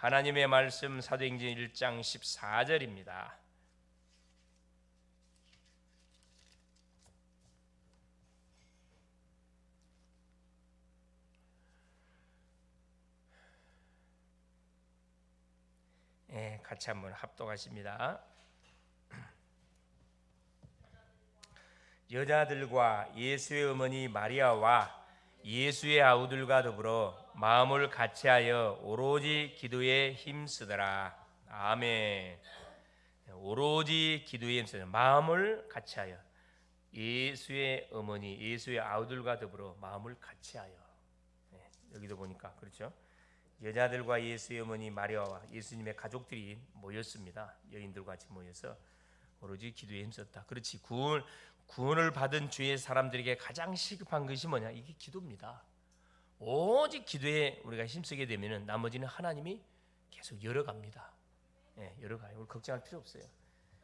하나님의 말씀 사도행전 1장 14절입니다. 같이 한번 합독하십니다. 여자들과 예수의 어머니 마리아와 예수의 아우들과 더불어 마음을 같이하여 오로지 기도에 힘쓰더라. 아멘. 오로지 기도에 힘쓰더라. 마음을 같이하여 예수의 어머니, 예수의 아우들과 더불어 마음을 같이하여. 여기도 보니까 그렇죠. 여자들과 예수의 어머니 마리아와 예수님의 가족들이 모였습니다. 여인들 같이 모여서 오로지 기도에 힘썼다. 그렇지. 구원을 받은 주의 사람들에게 가장 시급한 것이 뭐냐? 이게 기도입니다. 오직 기도에 우리가 힘쓰게 되면은 나머지는 하나님이 계속 열어갑니다. 열어가요. 우리 걱정할 필요 없어요.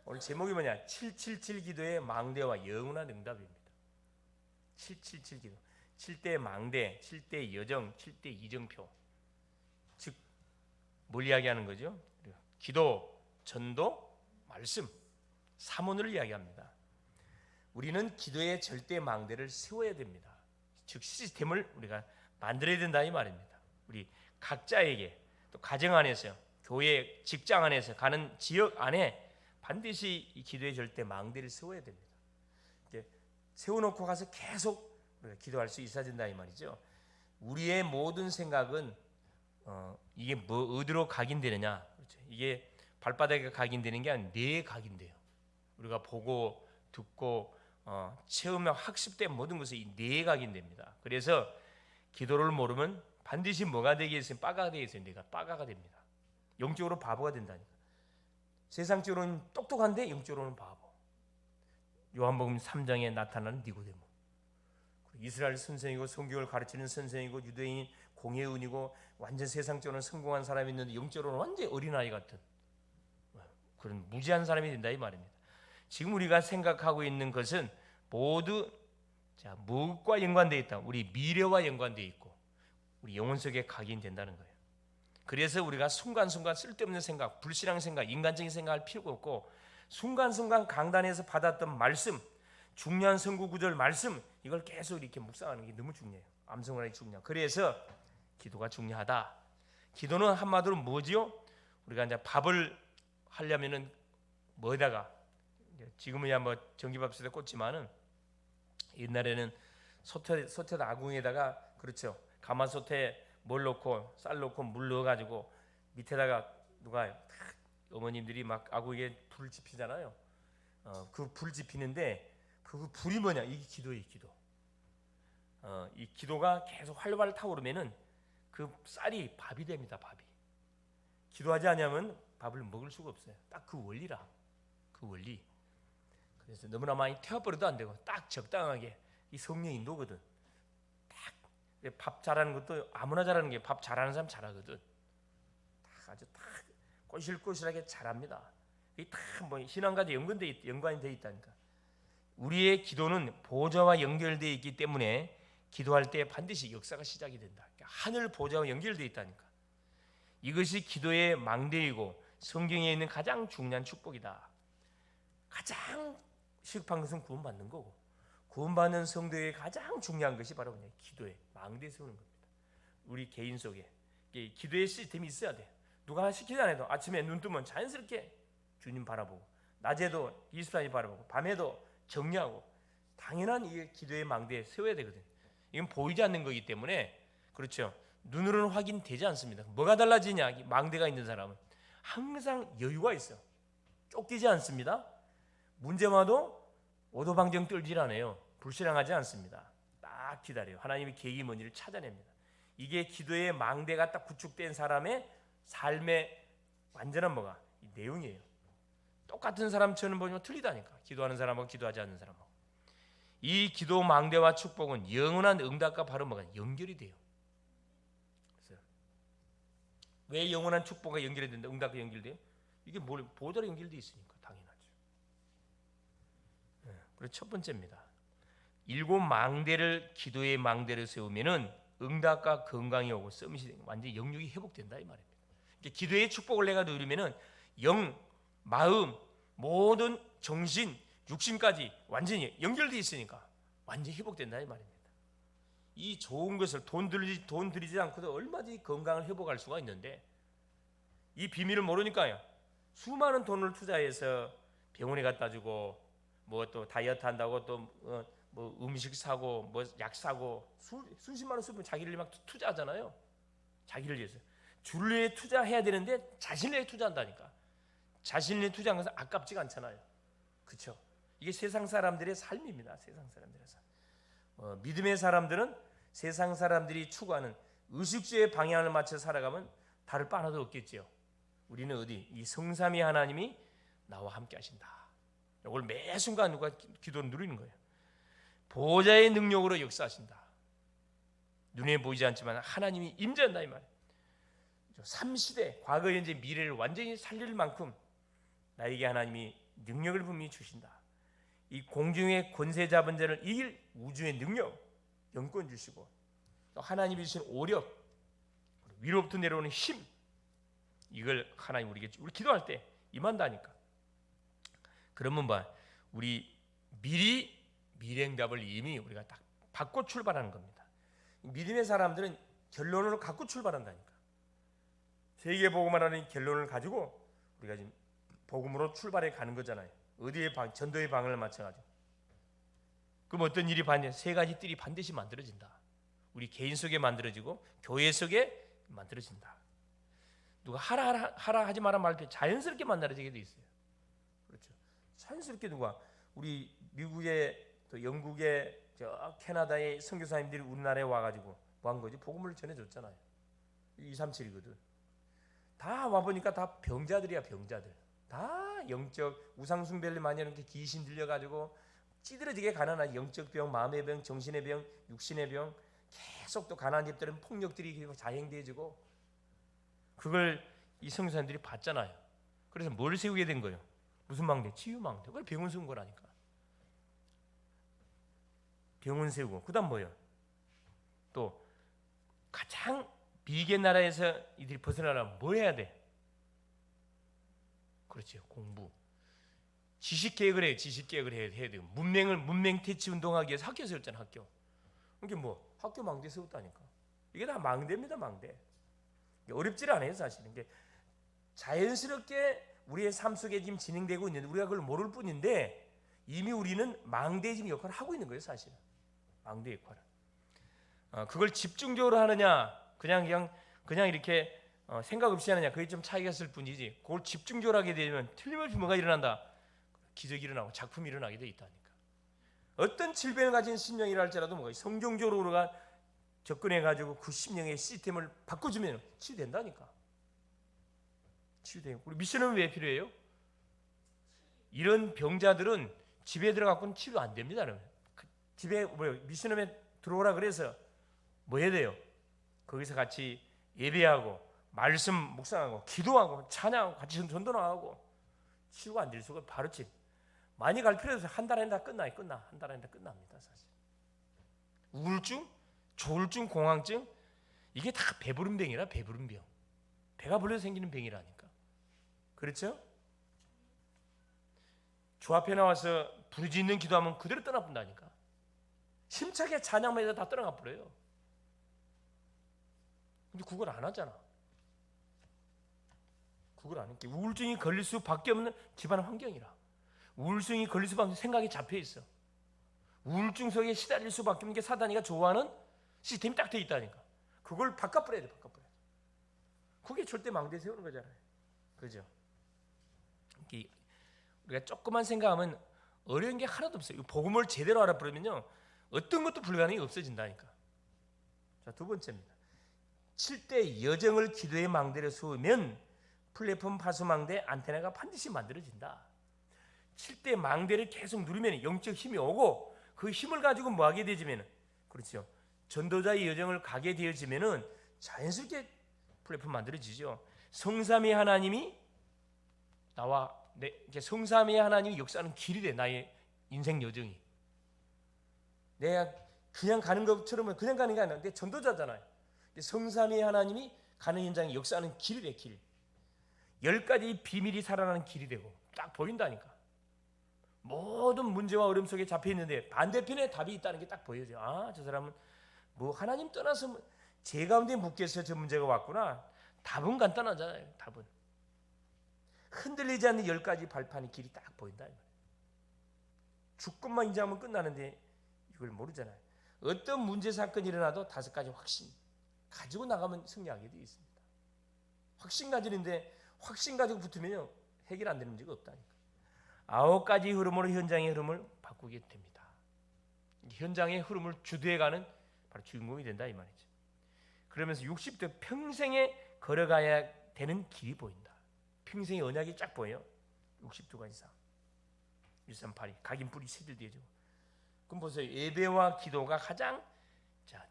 오늘 제목이 뭐냐? 777 기도의 망대와 영원한 응답입니다. 777 기도. 7대 망대, 7대 여정, 7대 이정표. 즉 뭘 이야기하는 거죠? 기도, 전도, 말씀, 삼원을 이야기합니다. 우리는 기도의 절대 망대를 세워야 됩니다. 즉 시스템을 우리가 만들어야 된다 이 말입니다. 우리 각자에게 또 가정 안에서, 교회, 직장 안에서, 가는 지역 안에 반드시 이 기도의 절대 망대를 세워야 됩니다. 세워놓고 가서 계속 우리가 기도할 수 있어야 된다 이 말이죠. 우리의 모든 생각은 이게 뭐 어디로 각인되느냐? 그렇죠. 이게 발바닥에 각인되는 게 아니라 뇌에 각인돼요. 우리가 보고 듣고 체험하고 학습된 모든 것이 이 뇌에 각인됩니다. 그래서 기도를 모르면 반드시 뭐가 되겠어요? 빠가가 되겠어요. 내가 빠가가 됩니다. 영적으로 바보가 된다니까. 세상적으로는 똑똑한데 영적으로는 바보. 요한복음 3장에 나타나는 니고데모. 이스라엘 선생이고 성경을 가르치는 선생이고 유대인 공회원이고 완전 세상적으로는 성공한 사람이 있는데 영적으로는 완전히 어린아이 같은 그런 무지한 사람이 된다 이 말입니다. 지금 우리가 생각하고 있는 것은 모두 무엇과 연관되어 있다. 우리 미래와 연관되어 있고 우리 영혼 속에 각인된다는 거예요. 그래서 우리가 순간순간 쓸데없는 생각, 불신앙 생각, 인간적인 생각할 필요가 없고 순간순간 강단에서 받았던 말씀, 중요한 선구 구절 말씀 이걸 계속 이렇게 묵상하는 게 너무 중요해요. 암송하는 게 중요해요. 그래서 기도가 중요하다. 기도는 한마디로 뭐지요? 우리가 이제 밥을 하려면은 뭐에다가 지금은 뭐 전기밥솥에 꽂지만은 옛날에는 솥에 아궁에다가 그렇죠. 가마솥에 뭘 넣고 쌀 넣고 물 넣어가지고 밑에다가 누가 어머님들이 막 아궁에 불을 지피잖아요. 그 불 지피는데 그 불이 뭐냐? 이게 기도예요, 기도. 이 기도가 계속 활활 타오르면은 그 쌀이 밥이 됩니다, 밥이. 기도하지 않으면 밥을 먹을 수가 없어요. 딱 그 원리라, 그 원리. 그래서 너무나 많이 태워버려도 안 되고 딱 적당하게 이 성령 인도거든. 딱 밥 잘하는 것도 아무나 잘하는 게 밥 잘하는 사람 잘하거든. 딱 아주 딱 꼬실꼬실하게 잘합니다. 이게 딱 뭐 신앙과 연관이 돼 있다니까. 우리의 기도는 보좌와 연결되어 있기 때문에 기도할 때 반드시 역사가 시작이 된다. 그러니까 하늘 보좌와 연결되어 있다니까. 이것이 기도의 망대이고 성경에 있는 가장 중요한 축복이다. 가장 시급한 것은 구원받는 거고 구원받는 성도의 가장 중요한 것이 바로 그냥 기도의 망대 세우는 겁니다. 우리 개인 속에 기도의 시스템이 있어야 돼. 누가 시키지 않아도 아침에 눈 뜨면 자연스럽게 주님 바라보고 낮에도 24시간 바라보고 밤에도 정리하고 당연한 이 기도의 망대에 세워야 되거든. 이건 보이지 않는 거기 때문에 그렇죠. 눈으로는 확인되지 않습니다. 뭐가 달라지냐? 망대가 있는 사람은 항상 여유가 있어. 쫓기지 않습니다. 문제 와도 오도방정 떨질 않아요. 불신앙하지 않습니다. 딱 기다려요. 하나님의 계획이 뭔지를 찾아냅니다. 이게 기도의 망대가 딱 구축된 사람의 삶의 완전한 뭐가 이 내용이에요. 똑같은 사람처럼 보면 틀리다니까. 기도하는 사람하고 기도하지 않는 사람하고. 이 기도 망대와 축복은 영원한 응답과 바로 뭐가 연결이 돼요. 그래서 왜 영원한 축복과 연결이 된다? 응답과 연결돼요? 이게 뭘 보좌로 연결돼 있으니까 당연하죠. 그래서 첫 번째입니다. 7 망대를 기도의 망대를 세우면은 응답과 건강이 오고 썸밋이 완전히 영육이 회복된다 이 말입니다. 기도의 축복을 내가 누리면은 영, 마음, 모든 정신, 육신까지 완전히 연결되어 있으니까 완전히 회복된다 이 말입니다. 이 좋은 것을 돈 들이지 않고도 얼마든지 건강을 회복할 수가 있는데 이 비밀을 모르니까요. 수많은 돈을 투자해서 병원에 갖다 주고 뭐 또 다이어트 한다고 또 뭐 음식 사고 뭐 약 사고 수십만 원 쓰면 자기를 막 투자하잖아요. 자기를 위해서. 주를 위해 투자해야 되는데 자신을 위해 투자한다니까. 자신을 위해 투자한 것은 아깝지가 않잖아요. 그렇죠? 이게 세상 사람들의 삶입니다. 세상 사람들의 삶. 믿음의 사람들은 세상 사람들이 추구하는 의식주의 방향을 맞춰 살아가면 다를 바 하나도 없겠죠. 우리는 어디? 이 성삼위 하나님이 나와 함께 하신다. 이걸 매 순간 누가 기도를 누리는 거예요. 보호자의 능력으로 역사하신다. 눈에 보이지 않지만 하나님이 임재한다 이 말이에요. 삼시대 과거 현재 미래를 완전히 살릴 만큼 나에게 하나님이 능력을 분명히 주신다. 이 공중의 권세 잡은 자를 이길 우주의 능력, 영권 주시고 또 하나님이 주신 오력, 위로부터 내려오는 힘, 이걸 하나님 우리 기도할 때 임한다니까. 그러면 봐, 우리 미리 미래응답을 이미 우리가 딱 받고 출발하는 겁니다. 믿음의 사람들은 결론을 갖고 출발한다니까. 세계복음을 하는 결론을 가지고 우리가 지금 복음으로 출발해 가는 거잖아요. 어디에 전도의 방향을 맞춰가지고. 그럼 어떤 일이 세 가지 뜰이 반드시 만들어진다. 우리 개인 속에 만들어지고 교회 속에 만들어진다. 누가 하라 하지 마라 말 때 자연스럽게 만들어지게 돼 있어요. 그렇죠. 자연스럽게 누가 우리 미국의 또 영국의 저 캐나다의 선교사님들이 우리나라에 와가지고 뭐 한 거지? 복음을 전해줬잖아요. 237이거든. 다 와보니까 다 병자들이야. 병자들. 다 영적 우상숭배를 많이 하는 게 귀신 들려가지고 찌들어지게 가난한 영적 병, 마음의 병, 정신의 병, 육신의 병, 계속 또 가난한 집들은 폭력들이 자행되어지고 그걸 이 선교사님들이 봤잖아요. 그래서 뭘 세우게 된 거예요? 무슨 망대? 치유망대. 그걸 병원 세운 거라니까. 병원 세우고 그다음 뭐예요? 또 가장 비계 나라에서 이들이 벗어나려면 뭐 해야 돼? 그렇죠. 공부. 지식 계획을 해요. 지식 계획을 해야 돼요. 문맹 퇴치 운동하기 위해서 학교 세웠잖아. 학교. 이게 뭐 학교 망대 세웠다니까. 이게 다 망대입니다. 망대. 어렵지 않아요. 사실은. 이게 자연스럽게 우리의 삶 속에 지금 진행되고 있는데 우리가 그걸 모를 뿐인데 이미 우리는 망대 지금 역할을 하고 있는 거예요. 사실은. 망대 역할을. 그걸 집중적으로 하느냐 그냥 이렇게 생각 없이 하느냐 그게 좀 차이가 있을 뿐이지 그걸 집중적으로 하게 되면 틀림없이 뭐가 일어난다? 기적이 일어나고 작품이 일어나게 돼 있다니까. 어떤 질병을 가진 심령이라 할지라도 뭐가 성경적으로 우리가 접근해가지고 그 심령의 시스템을 바꿔주면 치유된다니까. 치유돼요. 우리 미션은 왜 필요해요? 이런 병자들은 집에 들어가고는 치료 안 됩니다. 집에 미션홈에 들어오라 그래서 뭐 해야 돼요? 거기서 같이 예배하고 말씀 묵상하고 기도하고 찬양하고 같이 전도 나가고 치유가 안 될 수가 바로 집. 많이 갈 필요 없어요. 한 달 안에 다 끝나요. 한 달 안에 다 끝납니다. 사실. 우울증, 조울증, 공황증 이게 다 배부른 병이라 배부른 병. 배가 불러서 생기는 병이라니까. 그렇죠? 주 앞에 나와서 부르짖는 기도하면 그대로 떠나본다니까. 심차게 찬양만 해서 다 떠나가 버려요. 근데 그걸 안 하잖아. 그걸 안 했게. 우울증이 걸릴 수밖에 없는 집안 환경이라. 우울증이 걸릴 수밖에 없는 생각이 잡혀 있어. 우울증 속에 시달릴 수밖에 없는 게 사단이가 좋아하는 시스템이 딱 돼 있다니까. 그걸 바꿔버려야 돼. 바꿔버려야 돼. 그게 절대 망대 세우는 거잖아요. 그죠? 우리가 조금만 생각하면 어려운 게 하나도 없어요. 복음을 제대로 알아버리면요 어떤 것도 불가능이 없어진다니까. 자, 두 번째입니다. 7대 여정을 기도의 망대로 세우면 플랫폼 파수망대 안테나가 반드시 만들어진다. 7대 망대를 계속 누르면 영적 힘이 오고 그 힘을 가지고 뭐 하게 되지면 그렇죠. 전도자의 여정을 가게 되어지면은 자연스럽게 플랫폼 만들어지죠. 성삼위 하나님이 나와 이제 성삼위 하나님이 역사하는 길이 돼. 나의 인생 여정이. 내가 그냥 가는 것처럼 그냥 가는 게 아니라 내 전도자잖아요. 성삼위 하나님이 가는 현장에 역사하는 길이 돼. 길. 10가지 비밀이 살아나는 길이 되고 딱 보인다니까. 모든 문제와 어려움 속에 잡혀 있는데 반대편에 답이 있다는 게 딱 보여져요. 아, 저 사람은 뭐 하나님 떠나서 제 가운데 묶여서 저 문제가 왔구나. 답은 간단하잖아요. 답은 흔들리지 않는 10가지 발판의 길이 딱 보인다. 주권만 인정하면 끝나는데 이걸 모르잖아요. 어떤 문제 사건이 일어나도 5가지 확신 가지고 나가면 승리하게 되어 있습니다. 확신 가지는데 확신 가지고 붙으면요 해결 안 되는 문제가 없다니까. 9가지 흐름으로 현장의 흐름을 바꾸게 됩니다. 현장의 흐름을 주도해가는 바로 주인공이 된다 이 말이죠. 그러면서 60대 평생에 걸어가야 되는 길이 보인다. 평생의 언약이 쫙 보여요. 60도가 이상 138이 각인 뿌리 새들 뒤에죠. 그럼 보세요. 예배와 기도가 가장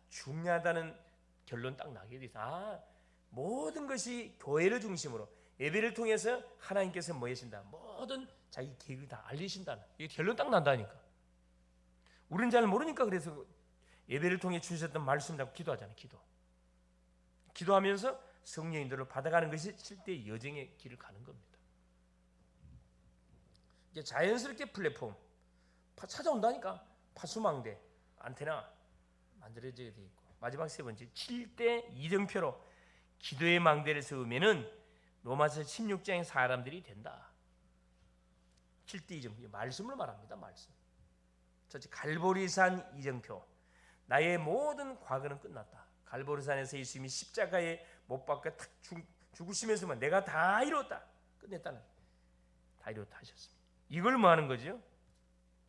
중요하다는 결론 딱 나게 돼서 모든 것이 교회를 중심으로 예배를 통해서 하나님께서 뭐 하신다. 모든 자기 계획을 다 알리신다는 이 결론 딱 난다니까. 우리는 잘 모르니까 그래서 예배를 통해 주셨던 말씀 잡고 기도하잖아요. 기도하면서 성령 인도를 받아가는 것이 실제 여정의 길을 가는 겁니다. 이제 자연스럽게 플랫폼 찾아온다니까. 파수망대 안테나 만들어져야 돼 있고 마지막 3번째 7대 이정표로 기도의 망대를 세우면은 로마서 16장의 사람들이 된다. 7대 이정표 말씀을 말합니다. 말씀. 첫째 갈보리산 이정표 나의 모든 과거는 끝났다. 갈보리산에서 예수님이 십자가에 못 박혀 죽으시면서만 내가 다 이뤘다. 끝냈다는 다 이뤘다 하셨습니다. 이걸 뭐 하는 거죠?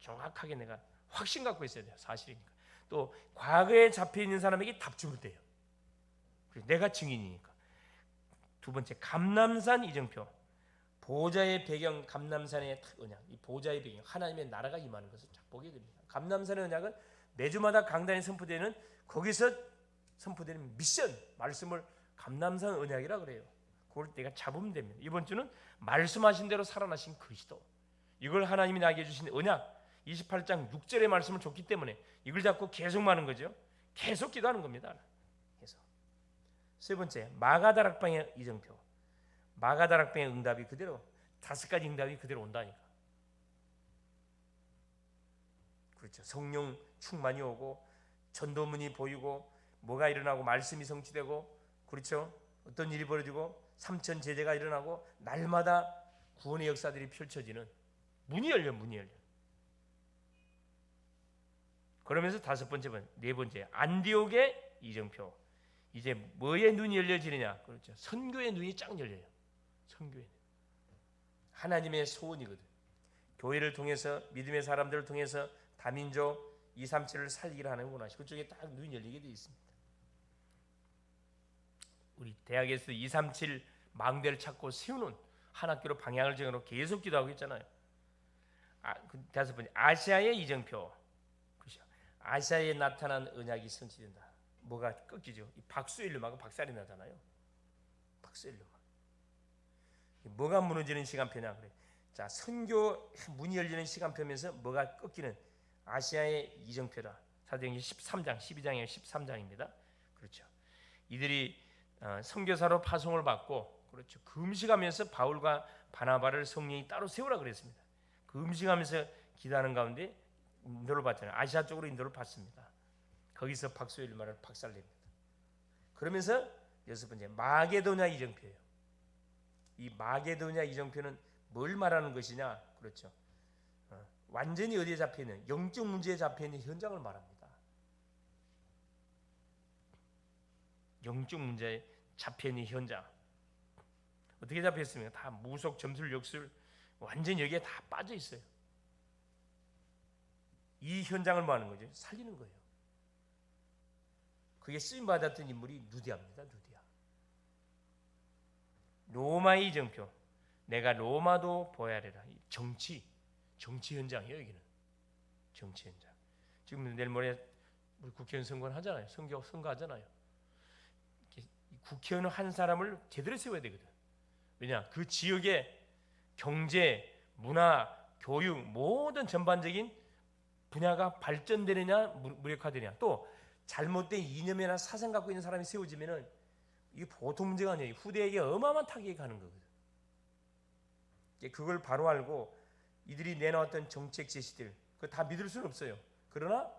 정확하게 내가 확신 갖고 있어야 돼요. 사실이니까. 또 과거에 잡혀있는 사람에게 답 주면 돼요. 내가 증인이니까. 2번째 감람산 이정표 보좌의 배경 감람산의 언약. 이 보좌의 배경 하나님의 나라가 임하는 것을 쫙 보게 됩니다. 감람산의 언약은 매주마다 강단에 선포되는 거기서 선포되는 미션 말씀을 감람산 언약이라 그래요. 그걸 내가 잡으면 됩니다. 이번 주는 말씀하신 대로 살아나신 그리스도. 이걸 하나님이 나에게 주신 언약 28장 6절의 말씀을 줬기 때문에 이걸 잡고 계속 하는 거죠. 계속 기도하는 겁니다. 계속. 3번째 마가다락방의 이정표. 마가다락방의 응답이 그대로 5가지 응답이 그대로 온다니까. 그렇죠. 성령 충만이 오고 전도문이 보이고 뭐가 일어나고 말씀이 성취되고 그렇죠. 어떤 일이 벌어지고 3천 제자가 일어나고 날마다 구원의 역사들이 펼쳐지는 문이 열려. 그러면서 5번째, 4번째 안디옥의 이정표. 이제 뭐의 눈이 열려지느냐? 그렇죠. 선교의 눈이 쫙 열려요. 선교의 눈. 하나님의 소원이거든. 교회를 통해서 믿음의 사람들을 통해서 다민족 237을 살리기를 하는 원하시. 그쪽에 딱 눈이 열리게 되어 있습니다. 우리 대학에서 237 망대를 찾고 세우는 한 학교로 방향을 정하고 계속 기도하고 있잖아요. 5번째 아시아의 이정표. 그렇죠. 아시아에 나타난 언약이 성취된다. 뭐가 꺾이죠? 이 박수일lum하고 박살이 나잖아요. 박수일lum. 뭐가 무너지는 시간표냐 그래. 자, 선교 문이 열리는 시간표면서 뭐가 꺾이는 아시아의 이정표다. 사도행전 13장, 12장에 13장입니다. 그렇죠. 이들이 선교사로 파송을 받고 그렇죠. 금식하면서 바울과 바나바를 성령이 따로 세우라 그랬습니다. 금식하면서 기도하는 가운데 인도를 받잖아요. 아시아 쪽으로 인도를 받습니다. 거기서 박수일lum을 박살냅니다. 그러면서 6번째 마게도냐 이정표예요. 이 마게도냐 이정표는 뭘 말하는 것이냐? 그렇죠. 완전히 어디에 잡혀 있는 영적 문제에 잡혀 있는 현장을 말합니다. 영적 문제에 잡혀 있는 현장. 어떻게 잡혀 있습니까? 다 무속, 점술, 역술 완전히 여기에 다 빠져 있어요. 이 현장을 뭐 하는 거죠? 살리는 거예요. 그게 쓰임 받았던 인물이 누디아입니다. 누디아. 로마의 이정표. 내가 로마도 보아야 하리라. 정치 현장이에요. 여기는 정치 현장. 지금 내일 모레 우리 국회의원 선거를 하잖아요. 선거하잖아요. 국회의원 한 사람을 제대로 세워야 되거든. 왜냐? 그 지역의 경제, 문화, 교육 모든 전반적인 분야가 발전되느냐 무력화되느냐 또 잘못된 이념이나 사상 갖고 있는 사람이 세워지면은 이게 보통 문제가 아니에요. 후대에게 어마어마한 타격이 가는 거거든. 그걸 바로 알고 이들이 내놓았던 정책 제시들 그거 다 믿을 수는 없어요. 그러나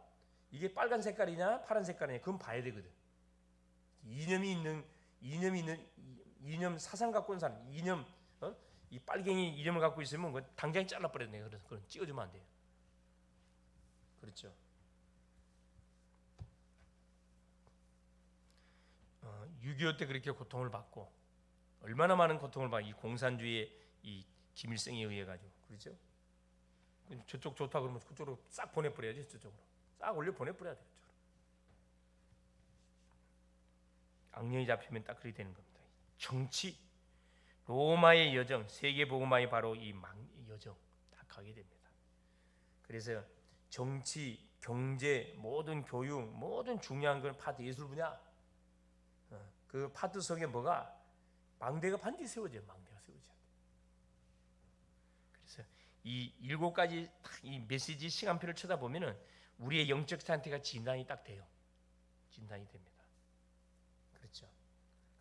이게 빨간 색깔이냐 파란 색깔이냐 그건 봐야 되거든. 이념 사상 갖고 있는 사람, 이 빨갱이 이념을 갖고 있으면 그거 당장 잘라버려야 돼요. 그래서 그건 찍어주면 안 돼요. 그렇죠. 6.25 때 그렇게 고통을 받고 얼마나 많은 고통을 받고 이 공산주의의 이 김일성에 의해 가지고 그렇죠. 저쪽 좋다 그러면 그쪽으로 싹 보내버려야지. 저쪽으로 싹 올려 보내버려야 돼요. 악령이 잡히면 딱 그렇게 되는 겁니다. 정치, 로마의 여정, 세계 복음화의 바로 이 여정 딱 가게 됩니다. 그래서 정치, 경제, 모든 교육, 모든 중요한 건 파트 예술 분야. 그 파트 속에 뭐가 망대가 반드시 세워져요. 망대가 세워져야 돼. 그래서 이 7가지 이 메시지 시간표를 쳐다보면은 우리의 영적 상태가 진단이 딱 돼요. 진단이 됩니다. 그렇죠.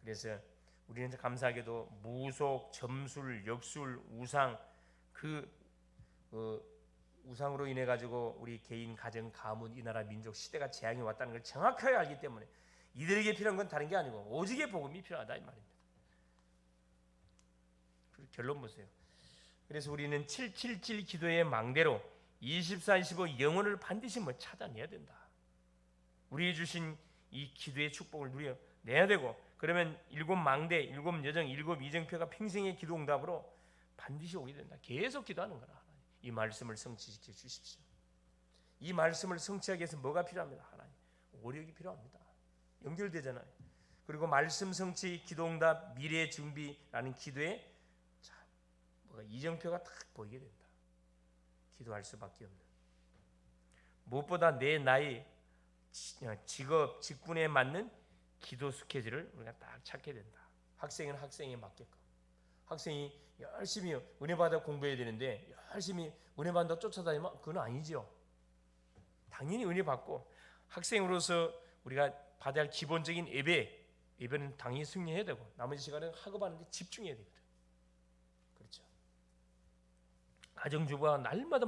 그래서 우리는 감사하게도 무속, 점술, 역술, 우상 우상으로 인해 가지고 우리 개인, 가정, 가문, 이 나라, 민족, 시대가 재앙이 왔다는 걸 정확하게 알기 때문에 이들에게 필요한 건 다른 게 아니고 오직의 복음이 필요하다 이 말입니다. 결론 보세요. 그래서 우리는 777 기도의 망대로 24-25 영혼을 반드시 찾아내야 된다. 우리에게 주신 이 기도의 축복을 누려내야 되고 그러면 7 망대, 7 여정, 7 이정표가 평생의 기도 응답으로 반드시 오게 된다. 계속 기도하는 거라. 이 말씀을 성취시켜 주십시오. 이 말씀을 성취하기 위해서 뭐가 필요합니다? 하나님 오력이 필요합니다. 연결되잖아요. 그리고 말씀 성취, 기도 응답, 미래 준비라는 기도에 뭐가 이정표가 딱 보이게 된다. 기도할 수밖에 없는. 무엇보다 내 나이, 직업, 직분에 맞는 기도 스케줄을 우리가 딱 찾게 된다. 학생은 학생에 맞게끔. 학생이 열심히 은혜 받아 공부해야 되는데 열심히 은혜 받는다고 쫓아다니면 그건 아니죠. 당연히 은혜 받고 학생으로서 우리가 받아야 할 기본적인 예배는 당연히 승리해야 되고 나머지 시간은 학업하는 데 집중해야 되거든. 그렇죠. 가정주부가 날마다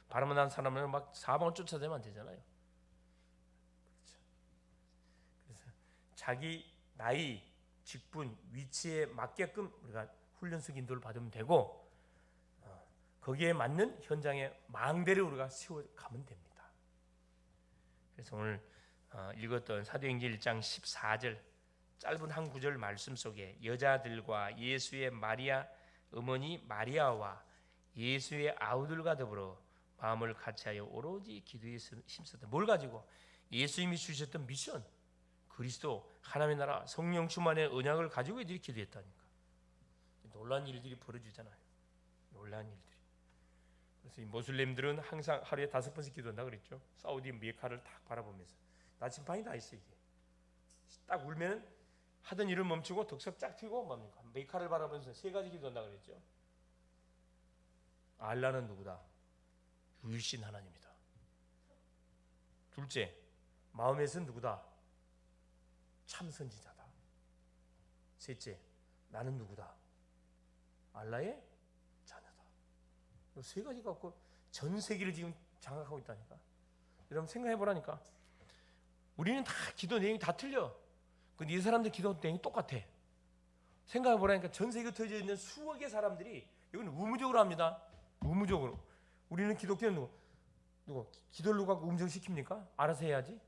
바람만 난 사람을 사방을 쫓아다니면 안 되잖아요. 그렇죠. 그래서 자기 나이, 직분, 위치에 맞게끔 우리가 훈련식 인도를 받으면 되고 거기에 맞는 현장의 망대를 우리가 세워가면 됩니다. 그래서 오늘 읽었던 사도행전 1장 14절 짧은 한 구절 말씀 속에 여자들과 예수의 마리아 어머니 마리아와 예수의 아우들과 더불어 마음을 같이하여 오로지 기도에 힘쓰다. 뭘 가지고? 예수님이 주셨던 미션, 그리스도 하나님의 나라 성령 충만의 언약을 가지고 이들이 기도했다니까. 놀라운 일들이 벌어지잖아요. 놀라운 일들이. 그래서 이 모슬렘들은 항상 하루에 5번씩 기도한다 그랬죠. 사우디 메카를 딱 바라보면서 나침반이 다 있어. 이게 딱 울면 하던 일을 멈추고 덕석 쫙 튀고 뭡니까? 메카를 바라보면서 3가지 기도한다 그랬죠. 알라는 누구다? 유일신 하나님이다. 둘째, 마음에서 누구다? 참 선지자다. 셋째, 나는 누구다? 알라의 자녀다. 이 3가지 갖고 전 세계를 지금 장악하고 있다니까. 여러분 생각해 보라니까. 우리는 다 기도 내용이 다 틀려. 근데 이 사람들 기도 내용이 똑같아. 생각해 보라니까. 전 세계에 흩어져 있는 수억의 사람들이 이건 의무적으로 합니다. 의무적으로. 우리는 기독교는 누구? 기도를 누가 음성시킵니까? 알아서 해야지.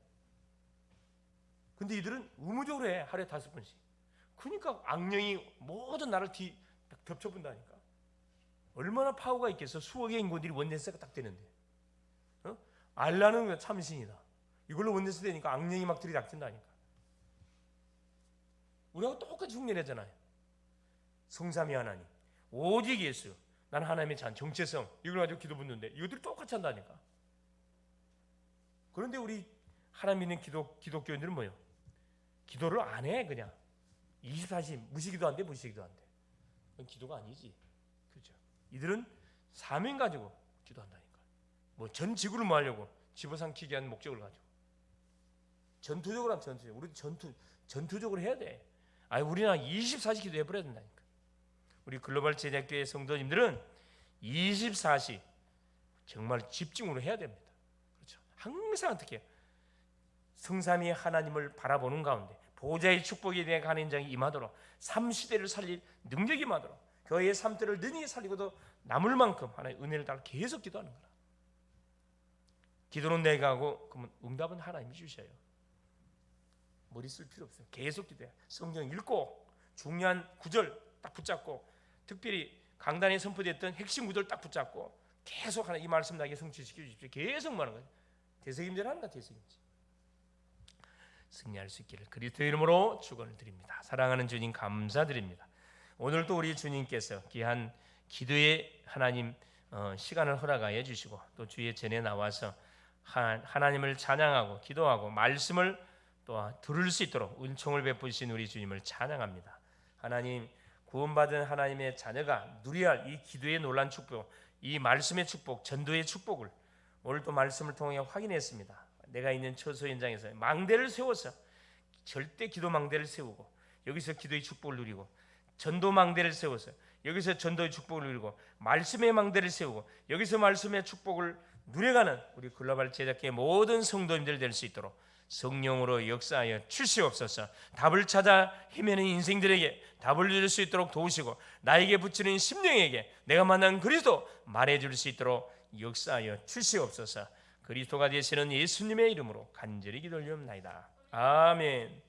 근데 이들은 의무적으로 해. 하루에 5번씩. 그러니까 악령이 모든 나를 덮쳐본다니까. 얼마나 파워가 있겠어. 수억의 인구들이 원내스가 딱 되는데. 알라는 참신이다. 이걸로 원내스 되니까 악령이 막 들이닥친다니까. 우리하고 똑같이 흉내내잖아요. 성삼위 하나님, 오직 예수, 난 하나님의 자녀, 정체성, 이걸 가지고 기도 붙는데 이것들이 똑같이 한다니까. 그런데 우리 하나님 믿는 기독교인들은 뭐예요? 기도를 안 해. 그냥 24시 무시기도 안 돼. 무시기도 안 돼. 그건 기도가 아니지. 그렇죠? 이들은 사명 가지고 기도한다니까. 뭐 전 지구를 뭐 하려고? 집어삼키기 위한 목적을 가지고. 전투적으로 하면 전투적. 우리도 전투적으로 해야 돼. 아니 우리는 24시 기도해버려야 된다니까. 우리 글로벌 제작교회 성도님들은 24시 정말 집중으로 해야 됩니다. 그렇죠? 항상 어떻게 해요? 성삼위 하나님을 바라보는 가운데 보좌의 축복에 대한 간인장이 임하도록 삶 시대를 살릴 능력이 임하도록 교회의 삶들을 능히 살리고도 남을 만큼 하나님의 은혜를 달라 계속 기도하는 거라. 기도는 내가 하고 그러면 응답은 하나님이 주셔요. 머리 쓸 필요 없어요. 계속 기도해. 성경 읽고 중요한 구절 딱 붙잡고 특별히 강단에 선포됐던 핵심 구절 딱 붙잡고 계속 하나 이 말씀 나에게 성취시켜 주십시오. 계속 말하는 거예요. 대세김질 하는 거야. 대세김질. 승리할 수 있기를 그리스도 이름으로 축원을 드립니다. 사랑하는 주님 감사드립니다. 오늘도 우리 주님께서 귀한 기도의 하나님 시간을 허락하여 주시고 또 주의 전에 나와서 하나님을 찬양하고 기도하고 말씀을 또 들을 수 있도록 은총을 베푸신 우리 주님을 찬양합니다. 하나님 구원받은 하나님의 자녀가 누려야 할 이 기도의 놀란 축복, 이 말씀의 축복, 전도의 축복을 오늘도 말씀을 통해 확인했습니다. 내가 있는 처소 현장에서 망대를 세워서 절대 기도 망대를 세우고 여기서 기도의 축복을 누리고 전도 망대를 세워서 여기서 전도의 축복을 누리고 말씀의 망대를 세우고 여기서 말씀의 축복을 누려가는 우리 글로벌 제작계의 모든 성도님들 될 수 있도록 성령으로 역사하여 주시옵소서. 답을 찾아 헤매는 인생들에게 답을 줄 수 있도록 도우시고 나에게 붙이는 심령에게 내가 만난 그리스도 말해줄 수 있도록 역사하여 주시옵소서. 그리스도가 되시는 예수님의 이름으로 간절히 기도드리옵나이다. 아멘.